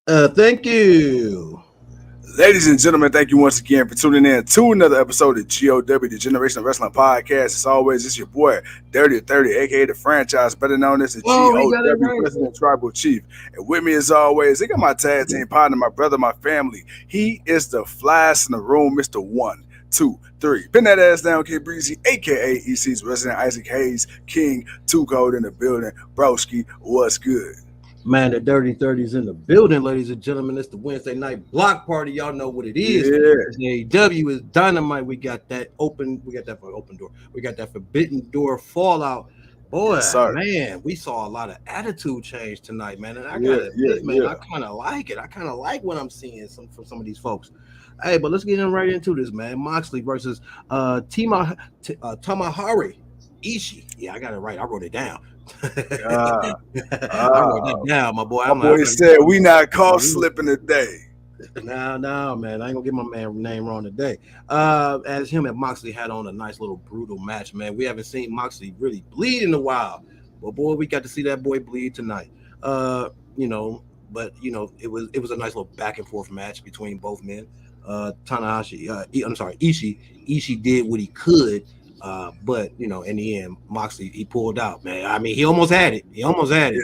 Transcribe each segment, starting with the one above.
Thank you. Ladies and gentlemen, thank you once again for tuning in to another episode of GOW, the Generation of Wrestling Podcast. As always, it's your boy, Dirty 30, aka the franchise, better known as the Oh, he got it GOW right. President Tribal Chief. And with me, as always, they got my tag team partner, my brother, my family. He is the flyest in the room, Mr. 1, 2, 3. Pin that ass down, Kid Breezy, aka EC's Resident Isaac Hayes, King, Two Code in the building. Broski, what's good? Man, the Dirty 30's in the building, ladies and gentlemen. It's the Wednesday night block party. Y'all know what it is. Yeah, It's AEW is Dynamite. We got that open. We got that for open door. We got that forbidden door fallout. Boy, yes, sir. man, we saw a lot of attitude change tonight, man. And I Yeah, gotta yeah, admit, man, yeah. I kind of like it. I kind of like what I'm seeing from some of these folks. Hey, but let's get in right into this, man. Moxley versus Tamahari Ishii. Yeah, I got it right. I wrote it down. Ah, I wrote that ah. down, my boy. My I'm boy like, said we not caught slipping today. no, man. I ain't gonna get my man name wrong today. As him and Moxley had on a nice little brutal match, man. We haven't seen Moxley really bleed in a while, but boy, we got to see that boy bleed tonight. Uh, you know, it was a nice little back and forth match between both men. Ishii did what he could. But in the end, Moxley he pulled out, man. I mean, he almost had it. Yeah,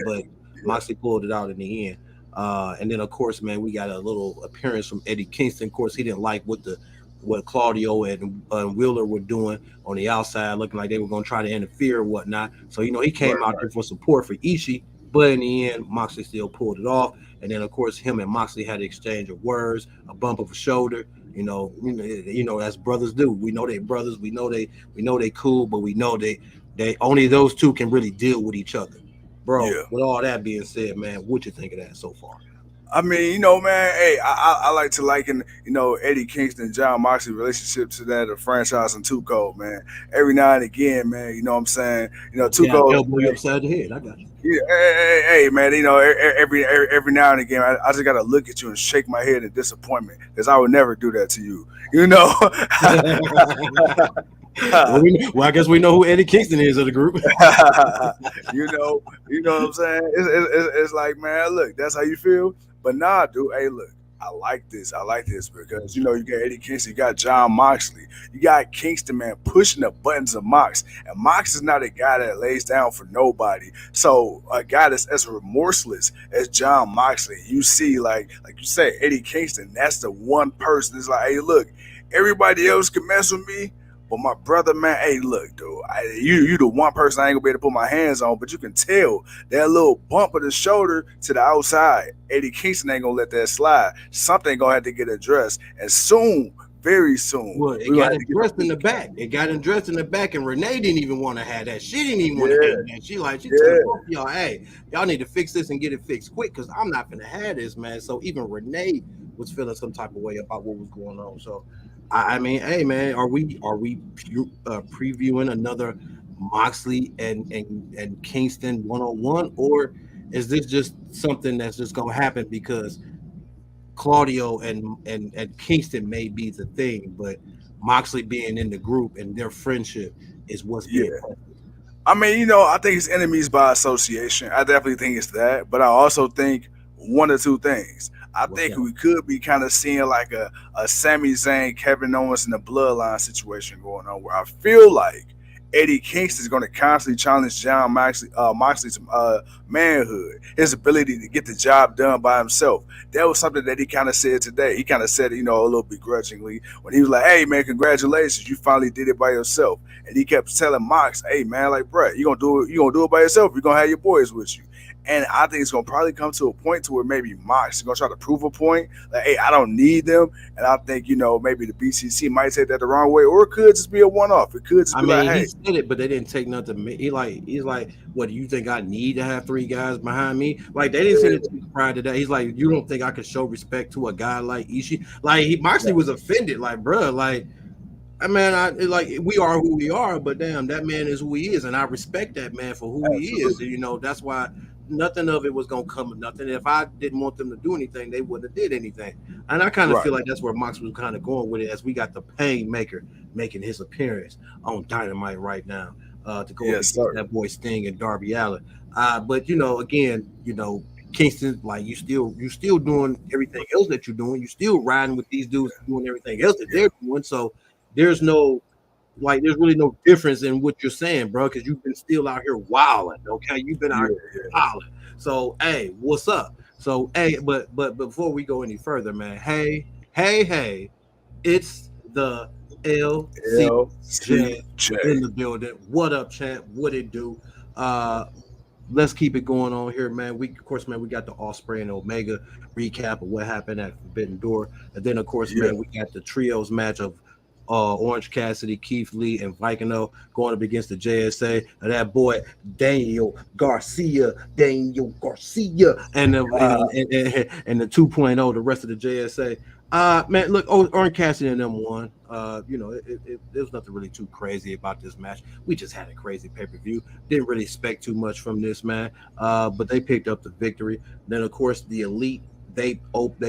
But yeah. Moxley pulled it out in the end. And then of course, man, we got a little appearance from Eddie Kingston. Of course, he didn't like what Claudio and Wheeler were doing on the outside, looking like they were going to try to interfere or whatnot. So he came Right, out there right. for support for Ishii, but in the end, Moxley still pulled it off. And then of course, him and Moxley had an exchange of words, a bump of a shoulder. As brothers do. We know they brothers. We know they cool, but we know they only those two can really deal with each other, bro. Yeah. With all that being said, man, what you think of that so far? I mean, man, hey, I like to liken, Eddie Kingston and John Moxley relationship to that of franchise and Two Cold, man. Every now and again, man, you know what I'm saying? Two Yeah, Cold, elbow you upside the head. I got you. yeah, hey, man, every now and again, I just gotta look at you and shake my head in disappointment because I would never do that to you, you know. Well, I guess we know who Eddie Kingston is of the group. What I'm saying? It's like, man, look, that's how you feel. But nah, dude, hey, look, I like this. I like this because you got Eddie Kingston, you got John Moxley, you got Kingston, man, pushing the buttons of Mox, and Mox is not a guy that lays down for nobody. So a guy that's as remorseless as John Moxley, you see, like you say, Eddie Kingston, that's the one person. It's like, hey, look, everybody else can mess with me. But my brother, man, hey, look, dude, you the one person I ain't gonna be able to put my hands on, but you can tell that little bump of the shoulder to the outside. Eddie Kingston ain't gonna let that slide. Something gonna have to get addressed, and soon, very soon, Well, it we gonna got have to get addressed in the the back. It got addressed in the back, and Renee didn't even want to have that. She didn't even want to yeah, have that. She telling yeah, both of y'all, hey, y'all need to fix this and get it fixed quick because I'm not gonna have this, man. So even Renee was feeling some type of way about what was going on. So I mean, hey, man, are we previewing another Moxley and Kingston 101, or is this just something that's just gonna happen because Claudio and Kingston may be the thing, but Moxley being in the group and their friendship is what's being yeah. tested. I mean, I think it's enemies by association. I definitely think it's that, but I also think one or two things. I What's think that? we could be kind of seeing like a Sami Zayn, Kevin Owens, and the Bloodline situation going on, where I feel like Eddie Kingston is going to constantly challenge John Moxley's manhood, his ability to get the job done by himself. That was something that he kind of said today. He kind of said, a little begrudgingly when he was like, "Hey, man, congratulations, you finally did it by yourself." And he kept telling Mox, "Hey, man, like, bro, you gonna do it? You gonna do it by yourself? You gonna have your boys with you?" And I think it's gonna probably come to a point to where maybe Mox is gonna try to prove a point, like, "Hey, I don't need them." And I think maybe the BCC might take that the wrong way, or it could just be a one-off. It could just I be like, mean, he "Hey, said it, but they didn't take nothing. He's like, what do you think I need to have three guys behind me? Like they didn't seem to yeah, take pride to that. He's like, you don't think I could show respect to a guy like Ishii? Like he Moxley no, was offended. Like, bro, like I mean, we are who we are, but damn, that man is who he is, and I respect that man for who he is. absolutely, And, that's why nothing of it was gonna come of nothing. If I didn't want them to do anything, they wouldn't have did anything. And I kind of right, feel like that's where Mox was kind of going with it, as we got the Pain Maker making his appearance on Dynamite right now, to go up yes, against sir, that boy Sting and Darby Allin. But again, Kingston, like you still doing everything else that you're doing. You still riding with these dudes doing everything else that yeah, they're doing. So there's no there's really no difference in what you're saying, bro, because you've been still out here wilding. Okay, you've been out yeah, here wilding. So hey, what's up? So hey, but before we go any further, man, hey, it's the yeah. LCJ LCJ. in the building. What up, champ? What it do? Uh, let's keep it going on here, man. We of course, man, we got the Osprey and Omega recap of what happened at Forbidden Door, and then of course, Yeah. man, we got the trios match of Orange Cassidy, Keith Lee, and Vikino going up against the JSA and that boy Daniel Garcia, and the 2.0, the rest of the JSA. Man, look, Orange Cassidy and them won. There was nothing really too crazy about this match. We just had a crazy pay-per-view. Didn't really expect too much from this, man. But they picked up the victory. Then, of course, the Elite, they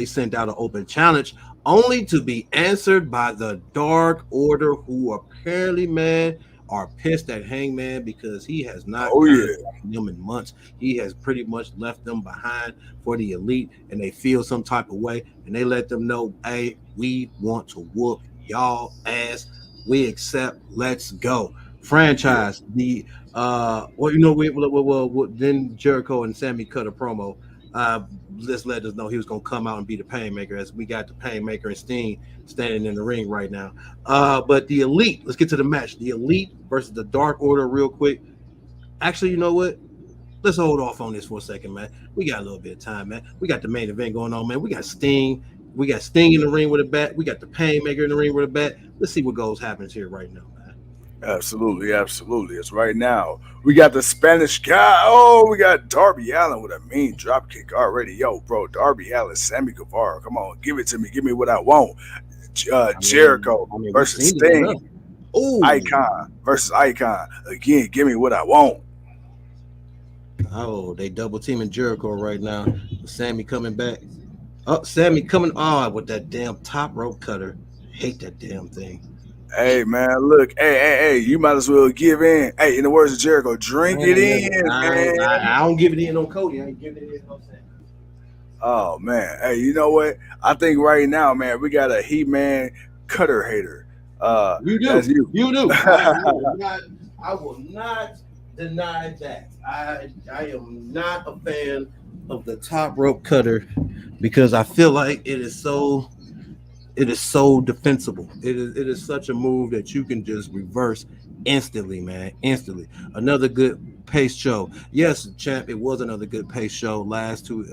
sent out an open challenge only to be answered by the Dark Order, who apparently, man, are pissed at Hangman because he has not Oh yeah. contacted them in months. He has pretty much left them behind for the Elite, and they feel some type of way, and they let them know, hey, we want to whoop y'all ass. We accept. Let's go. Yeah. Franchise. Then Jericho and Sammy cut a promo. Just let us know he was gonna come out and be the Painmaker, as we got the Painmaker and Steen standing in the ring right now. But the Elite, let's get to the match. The Elite versus the Dark Order, real quick. Actually, you know what? Let's hold off on this for a second, man. We got a little bit of time, man. We got the main event going on, man. We got Sting. We got Sting in the ring with a bat. We got the Painmaker in the ring with a bat. Let's see what happens here right now, man. Absolutely, absolutely. It's right now. We got the Spanish guy. Oh, we got Darby Allin with a mean drop kick already. Yo, bro, Darby Allin, Sammy Guevara. Come on, give it to me. Give me what I want. Jericho We've versus seen it enough. Sting. Oh, Icon versus Icon. Again, give me what I want. they double teaming Jericho right now. Sammy coming back. Oh, Sammy coming on with that damn top rope cutter. Hate that damn thing. Hey man, look, hey, you might as well give in. Hey, in the words of Jericho, drink it Man, in, I man. don't give it in on Cody. I ain't giving it in on Sammy. Oh man, hey, you know what? I think right now, man, we got a He-Man cutter hater. You That's do. you. You do. I will not deny that. I am not a fan of the top rope cutter because I feel like it is so defensible. It is such a move that you can just reverse instantly, man. Instantly. Another good pace show. Yes, champ, it was another good pace show. Last two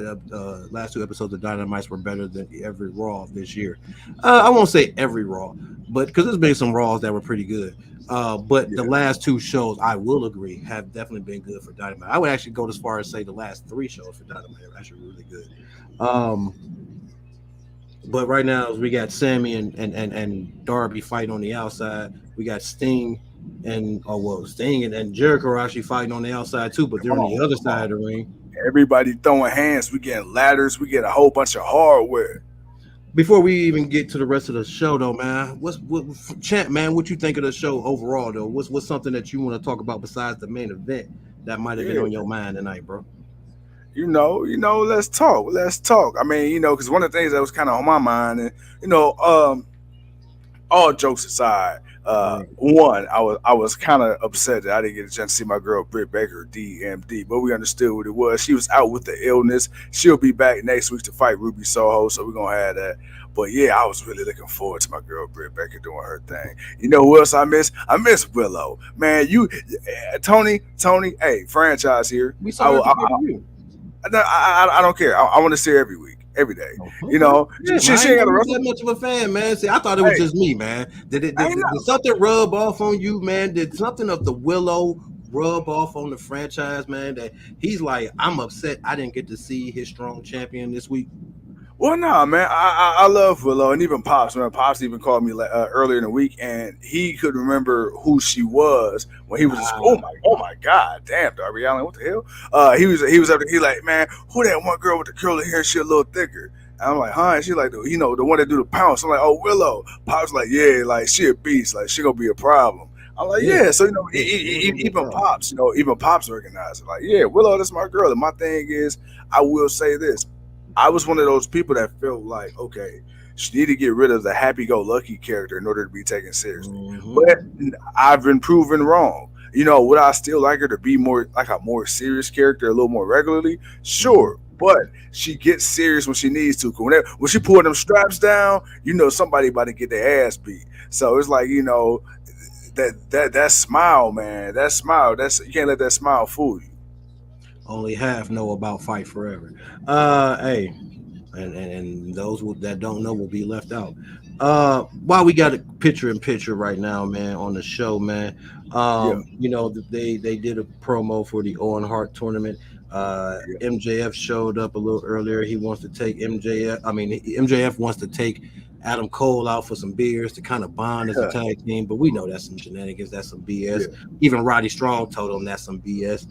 episodes of Dynamite were better than every Raw this year. I won't say every Raw, but because there's been some Raws that were pretty good. But the Yeah. last two shows, I will agree, have definitely been good for Dynamite. I would actually go as far as say the last three shows for Dynamite are actually really good. Um, but right now, we got Sammy and Darby fighting on the outside. We got Sting Sting and Jericho are actually fighting on the outside too, but they're Come on the on, other come side on. of the ring. Everybody throwing hands. We getting ladders. We get a whole bunch of hardware. Before we even get to the rest of the show, though, man, champ, man? What you think of the show overall, though? What's something that you want to talk about besides the main event that might have been Yeah. on your mind tonight, bro? Let's talk. Let's talk. I mean, because one of the things that was kind of on my mind, and all jokes aside, Right. one, I was kind of upset that I didn't get a chance to see my girl Britt Baker, DMD, but we understood what it was. She was out with the illness. She'll be back next week to fight Ruby Soho, so we're gonna have that. But yeah, I was really looking forward to my girl Britt Baker doing her thing. You know who else I miss? I miss Willow. Man, Tony, hey, franchise here. We saw her at the pay-per-view. I don't care. I want to see her every week, every day. Oh, You okay. know, Yeah, she man, I ain't ain't got to know you was wrestle. that much of a fan, man. See, I thought it was Hey, just me, man. I ain't Did something rub off on you, man? Did something of the Willow rub off on the franchise, man? That he's like, I'm upset I didn't get to see his strong champion this week. Well, no, man, I love Willow, and even Pops. Man, Pops even called me earlier in the week, and he could remember who she was when he was just, Ah, oh my God, damn, Darby Allin, what the hell? He was up there, he like, man, who that one girl with the curly hair? She a little thicker. And I'm like, huh? And she like, the one that do the pounce. I'm like, oh, Willow. Pops like, yeah, like she a beast, like she gonna be a problem. I'm like, Yeah, yeah. So yeah, it wasn't gonna be a even problem. pops, even pops recognize it. Like, yeah, Willow, that's my girl. And my thing is, I will say this: I was one of those people that felt like, okay, she need to get rid of the happy-go-lucky character in order to be taken seriously. Hmm. But I've been proven wrong. Would I still like her to be more like a more serious character, a little more regularly? Hmm. Sure, but she gets serious when she needs to. When she pull them straps down, somebody about to get their ass beat. So it's like that smile, man. That smile. That's you can't let that smile fool you. Only half know about Fight Forever. Hey, and those that don't know will be left out. While we got a picture in picture right now, man, on the show, man. Yeah, They did a promo for the Owen Hart tournament. yeah, MJF showed up a little earlier. He wants to take MJF. I mean, MJF wants to take Adam Cole out for some beers to kind of bond as a tag team, but we know that's some shenanigans. That's some yeah. BS. Even Roddy Strong told him that's some BS.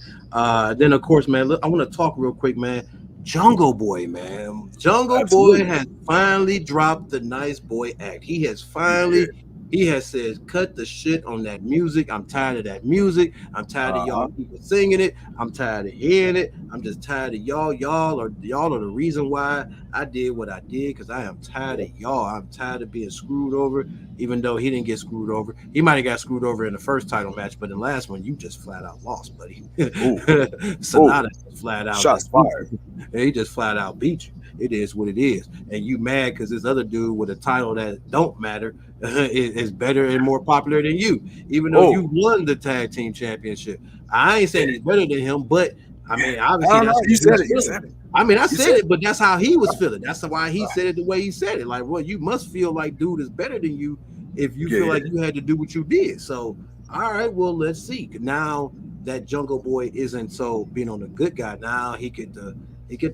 Then of course, man, look, I want to talk real quick, man. Jungle Boy, man. Jungle Boy Absolutely. has finally dropped the nice boy act. Yeah. He has said, cut the shit on that music. I'm tired of that music. I'm tired of Uh y'all huh. people singing it. I'm tired of hearing it. I'm just tired of y'all. Y'all are the reason why I did what I did because I am tired Yeah. of y'all. I'm tired of being screwed over, even though he didn't get screwed over. He might have got screwed over in the first title match, but in the last one, you just flat out lost, buddy. Ooh. Ooh. Sonata flat out Shots just beat fired. you. He just flat out beat you. It is what it is. And you mad because this other dude with a title that don't matter is better and more popular than you, even though Oh. you won the tag team championship. I ain't saying he's better than him, but I mean, obviously No, no. that's You how said he's it. You feeling. said it. I mean, I You said said it, it. but that's how he was feeling. That's why he said it the way he said it. Like, well, you must feel like dude is better than you if you Yeah. feel Yeah. like you had to do what you did. So, all right, well, let's see. Now that Jungle Boy isn't so being on the good guy, now he get to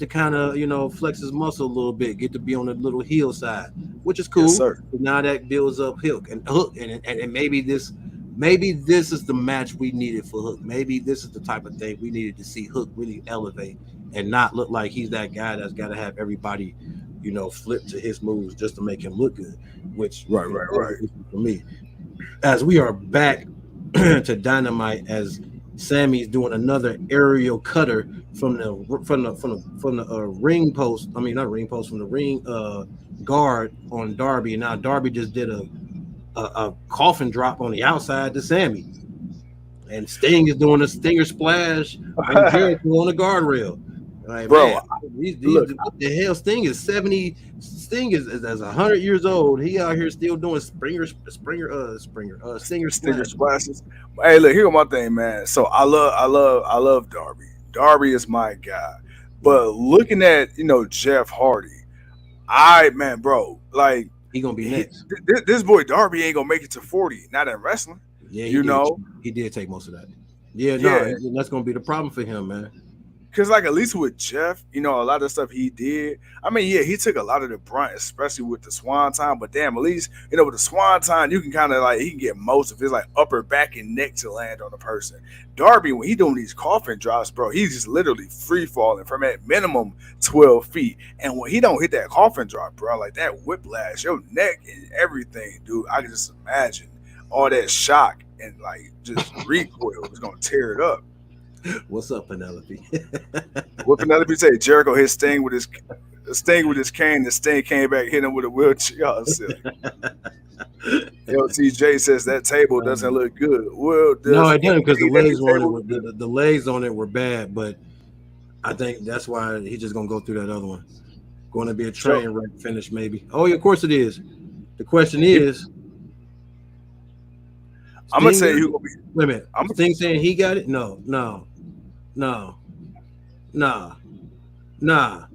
kind of flex his muscle a little bit, get to be on the little heel side, which is Yes, cool. sir. But now that builds up Hook, and maybe this is the match we needed for Hook. Maybe this is the type of thing we needed to see Hook really elevate and not look like he's that guy that's got to have everybody, flip to his moves just to make him look good. Which Right. that Right. was Right. the issue for me. As we are back to Dynamite, as Sammy's doing another aerial cutter from the ring post. I mean, not ring post, from the ring guard on Darby. And now Darby just did a coffin drop on the outside to Sammy, and Sting is doing a Stinger splash on Jericho on the guardrail. Like, man, Bro, these look. what the hell? Sting is 70. Sting is 100 years old. He out here still doing Stinger Sticker splash. splashes. Hey, look, here's my thing, man. So I love Darby. Darby is my guy. Yeah, But looking at Jeff Hardy, man, bro, like he gonna be next. this boy Darby ain't gonna make it to 40. Not in wrestling, Yeah, he you did. know. He did take most of that. Yeah, no, Yeah, that's gonna be the problem for him, man. because like at least with Jeff, a lot of stuff he did. I mean, yeah, he took a lot of the brunt, especially with the Swan time. But damn, at least with the Swan time, you can kind of like he can get most of his like upper back and neck to land on the person. Darby, when he doing these coffin drops, bro, he's just literally free falling from at minimum 12 feet. And when he don't hit that coffin drop, bro, like that whiplash, your neck and everything, dude. I can just imagine all that shock and like just recoil is gonna tear it up. What's up, Penelope? What Penelope say? Jericho hit Sting with his cane, and Sting came back, hit him with a wheelchair. Y'all silly. LTJ says that table doesn't look good. Well, No, does it it didn't because the mean that legs the were on it. table is good? The legs on it were bad, but I think that's why he's just gonna go through that other one. Going to be a So train wreck finish, maybe. Oh, yeah, of course it is. The question you, is, I'm gonna Sting tell got you who it? gonna be. Wait a minute. I'm Sting saying he got it? No, no, no, nah, nah,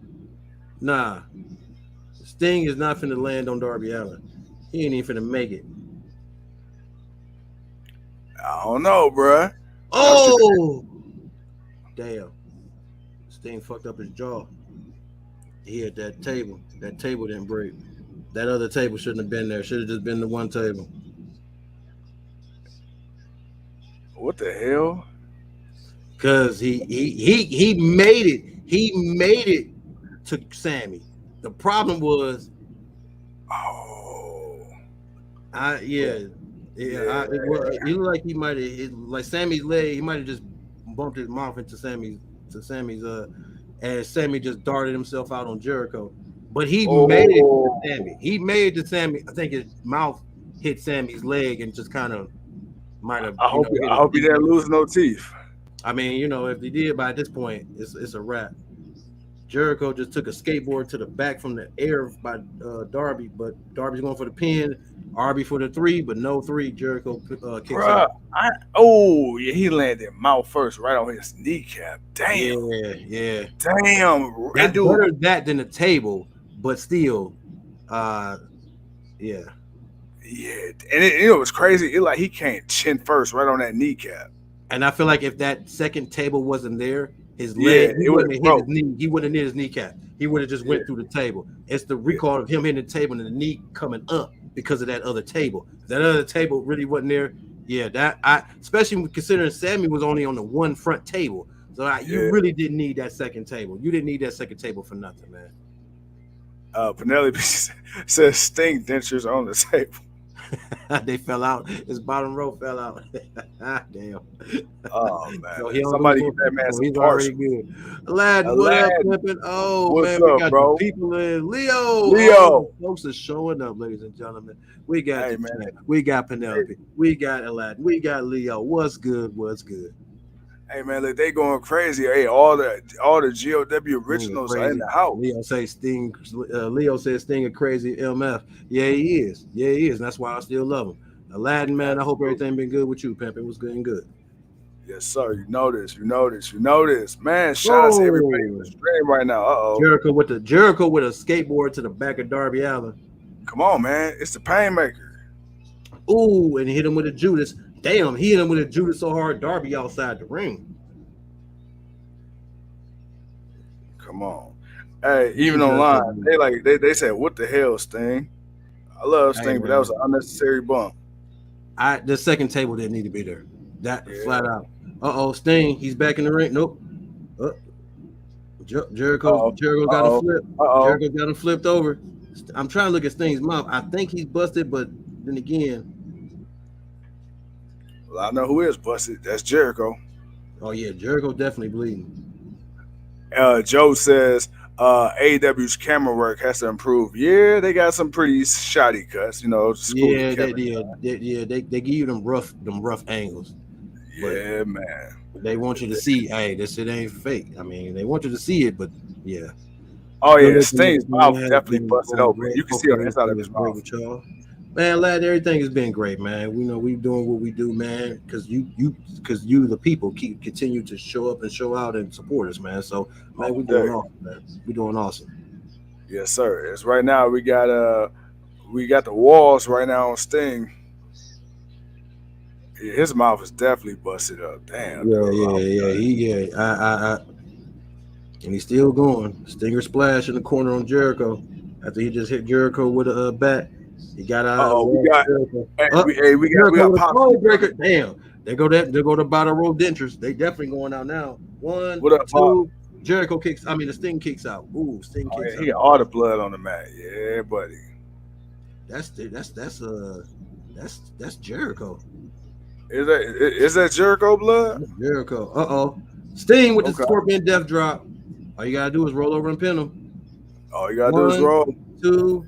nah. Sting is not finna land on Darby Allin. He ain't even finna make it. I don't know, bruh. That should be. Oh, damn. Sting fucked up his jaw. He hit that table. That table didn't break. That other table shouldn't have been there. Should have just been the one table. What the hell? Cause he made it. He made it to Sammy. The problem was, Oh, I yeah. Yeah, Yeah. he looked like he might have like Sammy's leg. He might have just bumped his mouth into Sammy's and Sammy just darted himself out on Jericho. But he made it to Oh, Sammy. He made it to Sammy. I think his mouth hit Sammy's leg and just kind of might have hit I his hope he teeth. didn't lose no teeth. I mean, if he did by this point, it's a wrap. Jericho just took a skateboard to the back from the air by Darby, but Darby's going for the pin. Darby for the three, but no three. Jericho kicks Bruh, out. oh yeah, he landed mouth first right on his kneecap. Damn, Yeah, yeah. damn, and That's dude, better that than the table, but still, uh, yeah. yeah, and you know what's crazy? It like he came chin first right on that kneecap. And I feel like if that second table wasn't there, his Yeah, leg, he it would wouldn't have have hit his broke. knee. He wouldn't have hit his kneecap. He would have just Yeah, went through the table. It's the yeah, recall of him hitting the table and the knee coming up because of that other table. If that other table really wasn't there, yeah, that I especially considering Sammy was only on the one front table. So you yeah. really didn't need that second table. You didn't need that second table for nothing, man. Penelope says Sting dentures on the table. They fell out. His bottom row fell out. Damn. Oh man, So he don't go somebody get for. that man So some he's already partial. good. Aladdin, what up, Aladdin, pimpin'? Oh what's man, we up, got the bro? people in. Leo. Oh, Leo, folks are showing up, ladies and gentlemen. We got hey the man, chat. We got hey, Penelope. We got Aladdin. We got Leo. What's good? What's good? hey man, look, they going crazy. Hey, all the GOW Sting a originals are in crazy. the house. Leo say Sting. Leo says Sting a crazy MF. Yeah, he is. Yeah, he is. And that's why I still love him. Aladdin, man. I hope Absolutely. everything been good with you, pimp. It was good and good. Yes, sir. You know this. You know this. You know this. Man, shout out to everybody on the Oh, stream right now. Uh-oh. Jericho with a skateboard to the back of Darby Allin. Come on, man. It's the Painmaker. Ooh, and hit him with a Judas. Damn, he hit him with a Judas so hard, Darby outside the ring. Come on. Hey, He even does online, that. they said, what the hell, Sting? I love Hey Sting, but that was man, an unnecessary bump. the second table didn't need to be there. That flat Yeah. out. Sting, he's back in the ring. Nope. Uh, Uh-oh. Jericho got him Uh-oh. flipped. Uh-oh. Jericho got him flipped over. I'm trying to look at Sting's mouth. I think he's busted, but then again, Well, I know who is busted. That's Jericho. oh yeah, Jericho definitely bleeding. Joe says AEW's camera work has to improve. Yeah, they got some pretty shoddy cuts, school of Yeah, Kevin. they give you them rough angles, but Yeah, man. they want you to see, hey, this shit ain't fake. I mean, they want you to see it, but yeah. Oh Good yeah, looking Sting's everything mouth has definitely been busted going open. great. You can see Hopefully on the inside of everything is his great mouth. with y'all. Man, lad, everything has been great, man. We know we doing what we do, man, because you the people continue to show up and show out and support us, man. So man, All we doing day. awesome, man. We doing awesome. Yes, sir. It's right now we got the walls right now on Sting. Yeah, his mouth is definitely busted up. Damn, dude. Yeah, yeah, Oh, yeah. And he's still going. Stinger splash in the corner on Jericho after he just hit Jericho with a bat. He got out of the uh-oh, we way. got Jericho. we Jericho got with a Pop. cold breaker. Damn. They go to bottom row dentures. They definitely going out now. One, What up, Pop? two. Jericho kicks. I mean, the Sting kicks out. Ooh, Sting Oh kicks yeah, out. he got all the blood on the mat. Yeah, buddy. That's Jericho. Is that Jericho blood? That's Jericho. Sting with the Okay. Scorpion Death Drop. All you gotta do is roll over and pin him. All you gotta do is One, roll. two.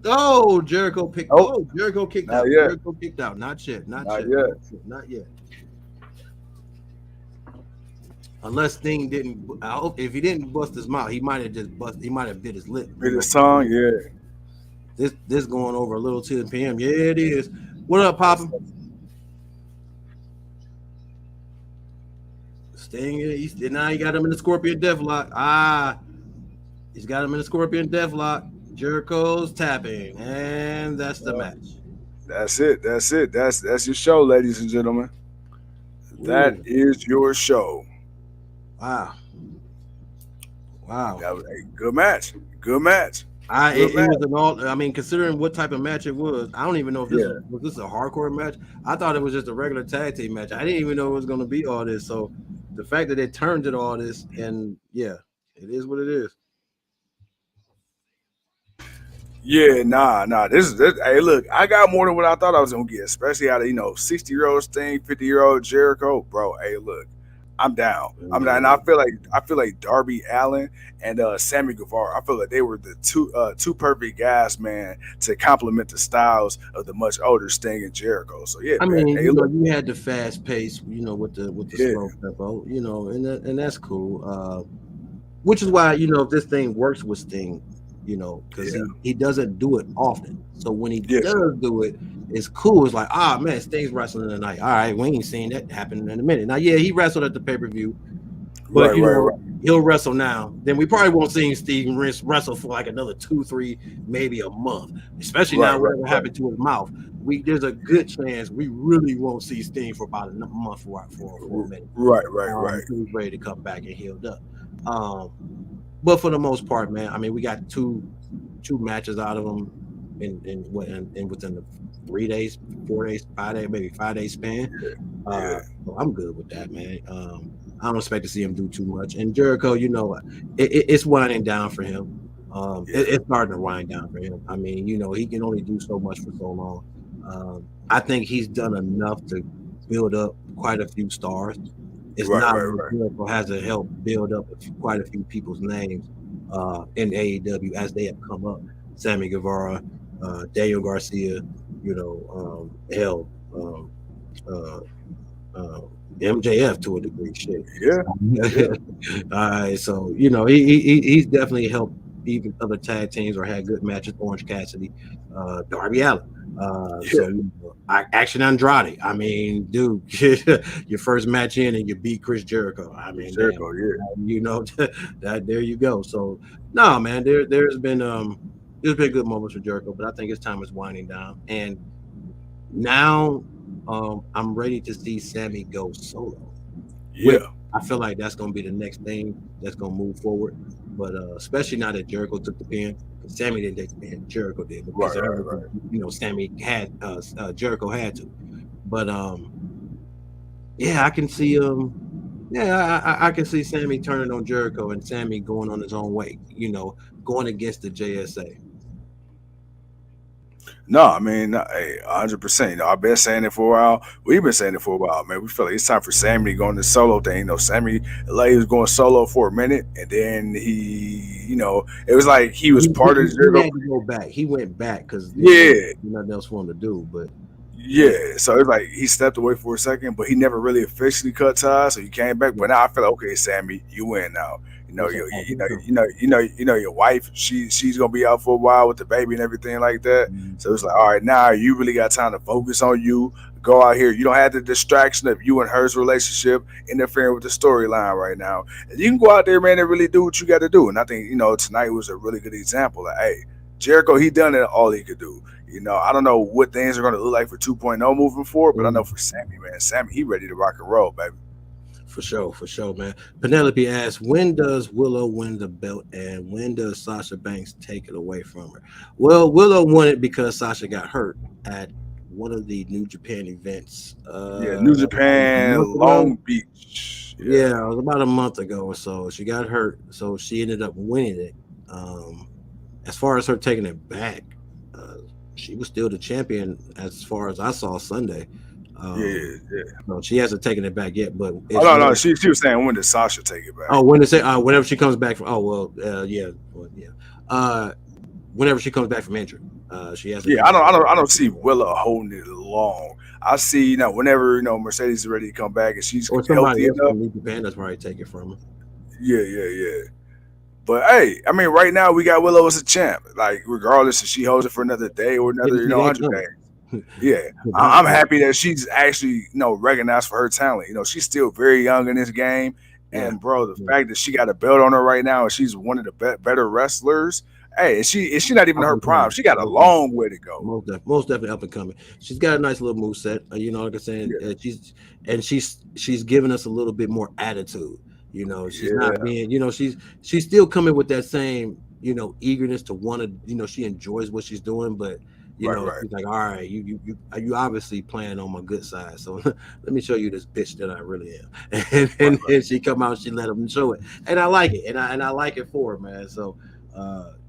Oh, Jericho picked. Nope, Oh, Jericho kicked not out. yet. Jericho kicked out. Not yet. Not Not yet. yet. Not yet. Unless Sting didn't. I hope if he didn't bust his mouth, he might have just bust. He might have bit his lip. Bit his tongue, yeah. This going over a little 10 p.m. Yeah, it is. What up, Papa? Sting. Now he got him in the Scorpion Deathlock. He's got him in the Scorpion Deathlock. Jericho's tapping, and that's the match. That's it. That's your show, ladies and gentlemen. That Ooh, is your show. wow. Wow. That was a good match. Good match. It, Good it match. was an all. I mean, considering what type of match it was, I don't even know if this Yeah. was this a hardcore match. I thought it was just a regular tag team match. I didn't even know it was going to be all this. So the fact that it turned it all this, and yeah, it is what it is. Yeah, nah. This. Hey, look, I got more than what I thought I was gonna get, especially out of 60-year-old Sting, 50-year-old Jericho, bro. Hey, look, I'm down. I'm down. And Man, I feel like Darby Allin and Sammy Guevara. I feel like they were the two perfect guys, man, to complement the styles of the much older Sting and Jericho. So yeah, I man. mean, Hey, look, you had the fast pace, with the yeah, slow tempo, and that's cool. Which is why, if this thing works with Sting, because yeah, he doesn't do it often. So when he yeah. does do it, it's cool. It's like, ah, man, Sting's wrestling tonight. All right, we ain't seen that happen in a minute. Now, yeah, he wrestled at the pay per view, but Right. he'll wrestle now. Then we probably won't see Steve wrestle for like another 2, 3, maybe a month. Especially now, whatever happened to his mouth. There's a good chance we really won't see Sting for about a month for a minute. Right. Until he's ready to come back and healed up. Um, but for the most part, man, I mean, we got two matches out of them in within the 3 days, 4 days, 5 days, maybe 5 days span. Yeah, So I'm good with that, man. I don't expect to see him do too much. And Jericho, it's winding down for him. yeah. It's starting to wind down for him. I mean, he can only do so much for so long. I think he's done enough to build up quite a few stars. It's not like Right. Jericho hasn't helped build up quite a few people's names in AEW as they have come up. Sammy Guevara, Daniel Garcia, hell, uh, uh, MJF to a degree. Shit. Yeah, yeah, All right, so he's definitely helped even other tag teams or had good matches. Orange Cassidy, Darby Allin. yeah. So Action Andrade. I mean, dude, your first match in and you beat Chris Jericho. I mean, damn, Jericho, yeah. that there you go. So no, man, there's been good moments for Jericho, but I think his time is winding down, and now I'm ready to see Sammy go solo. Which Yeah. I feel like that's going to be the next thing that's going to move forward. But especially now that Jericho took the pin, because Sammy didn't take the pin, Jericho did. But because Right. Sammy had Jericho had to. But yeah, I can see I can see Sammy turning on Jericho and Sammy going on his own way. Going against the JSA. No, I mean, hey, 100%. I've been saying it for a while. We've been saying it for a while, man. We feel like it's time for Sammy to go on this solo thing. Sammy, like, he was going solo for a minute, and then it was like he was part of the He Jericho. had to go back. He went back because Yeah, nothing else for him to do. But yeah. So it's like he stepped away for a second, but he never really officially cut ties. So he came back. But now I feel like, okay, Sammy, you win now. What's up, Your wife. She's gonna be out for a while with the baby and everything like that. So it's like, all right, now you really got time to focus on you. Go out here. You don't have the distraction of you and her's relationship interfering with the storyline right now. And you can go out there, man, and really do what you got to do. And I think tonight was a really good example. Like, hey, Jericho, he done it all he could do. I don't know what things are going to look like for 2.0 moving forward, but I know for Sammy, man, he ready to rock and roll, baby. For sure, man. Penelope asks, when does Willow win the belt and when does Sasha Banks take it away from her? Well, Willow won it because Sasha got hurt at one of the New Japan events. Yeah, New Japan, Long Beach. Yeah, it was about a month ago or so. She got hurt, so she ended up winning it. As far as her taking it back, she was still the champion as far as I saw Sunday. Yeah. No, she hasn't taken it back yet, but no. She was saying, when did Sasha take it back? Oh, when to say whenever she comes back from whenever she comes back from injury, she has. Yeah, I don't see Willow holding it long. I see whenever Mercedes is ready to come back and she's healthy enough. Japan does probably take it from her. Yeah. But hey, I mean, right now we got Willow as a champ. Like, regardless if she holds it for another day or another 100 days. Yeah, I'm happy that she's actually recognized for her talent. She's still very young in this game, and bro, the fact that she got a belt on her right now and she's one of the better wrestlers. Hey, is she not even in her prime? She got a long way to go. Most definitely up and coming. She's got a nice little moveset. Like I said, she's giving us a little bit more attitude. She's not being. She's still coming with that same eagerness to want to. She enjoys what she's doing, but. She's like, all right, you obviously playing on my good side. So let me show you this bitch that I really am. And then she come out, she let them show it, and I like it, and I like it for her, man. So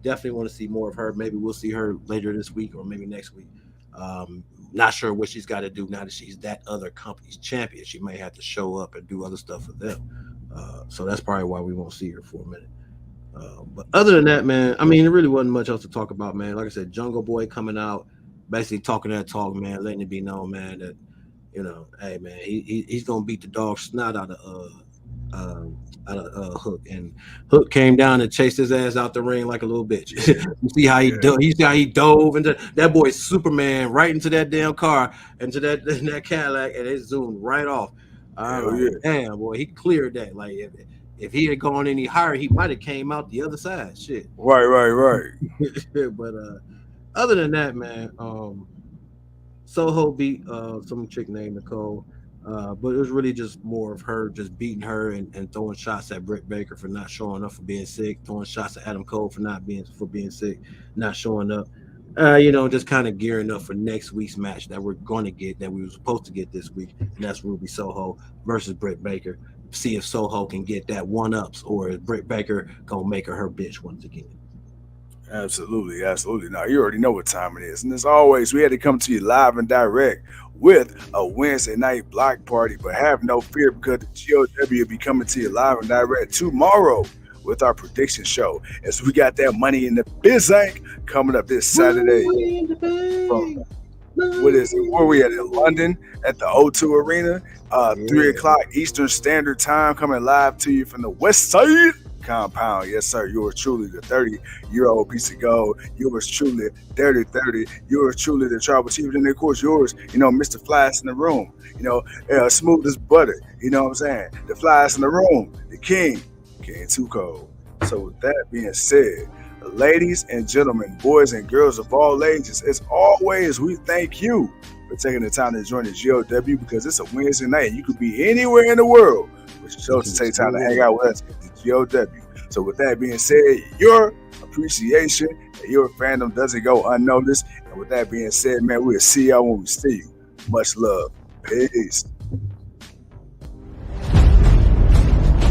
Definitely want to see more of her. Maybe we'll see her later this week or maybe next week. Um, Not sure what she's got to do now that she's that other company's champion. She may have to show up and do other stuff for them. So that's probably why we won't see her for a minute. But other than that, man, I mean, there really wasn't much else to talk about, man. Like I said, Jungle Boy coming out, basically talking that talk, man, letting it be known, man, that hey, man, he's gonna beat the dog snot Hook, and Hook came down and chased his ass out the ring like a little bitch. Yeah, You see how yeah. you see how he dove into that boy Superman right into that damn car, into that Cadillac, and it zoomed right off. I'm Hell like, yeah. damn, boy, he cleared that. Like if he had gone any higher, he might have came out the other side. Shit. Right, right, right. But other than that, man, Soho beat some chick named Nicole. But it was really just more of her just beating her and throwing shots at Britt Baker for not showing up for being sick, throwing shots at Adam Cole for being sick, not showing up. Just kind of gearing up for next week's match that we're going to get, that we were supposed to get this week, and that's Ruby Soho versus Britt Baker. See if Soho can get that one ups, or is Britt Baker gonna make her bitch once again. Absolutely, absolutely. Now you already know what time it is, and as always, we had to come to you live and direct with a Wednesday night block party. But have no fear, because the GOW will be coming to you live and direct tomorrow with our prediction show, as we got that Money in the Bank coming up this Saturday. From, what is it? Where we at in London at the O2 Arena, 3 o'clock Eastern Standard Time, coming live to you from the West Side compound. Yes, sir. Yours truly, the 30-year-old piece of gold. Yours truly, Dirty 30. Yours truly, the tribal chief. And of course, yours, Mr. Flies in the room. Smooth as butter. You know what I'm saying? The Flies in the room. The King Too Cold. So with that being said, ladies and gentlemen, boys and girls of all ages, as always, we thank you for taking the time to join the GOW, because it's a Wednesday night. You could be anywhere in the world, but you chose to take time to hang out with us at the GOW. So with that being said, your appreciation and your fandom doesn't go unnoticed. And with that being said, man, we'll see y'all when we see you. Much love. Peace.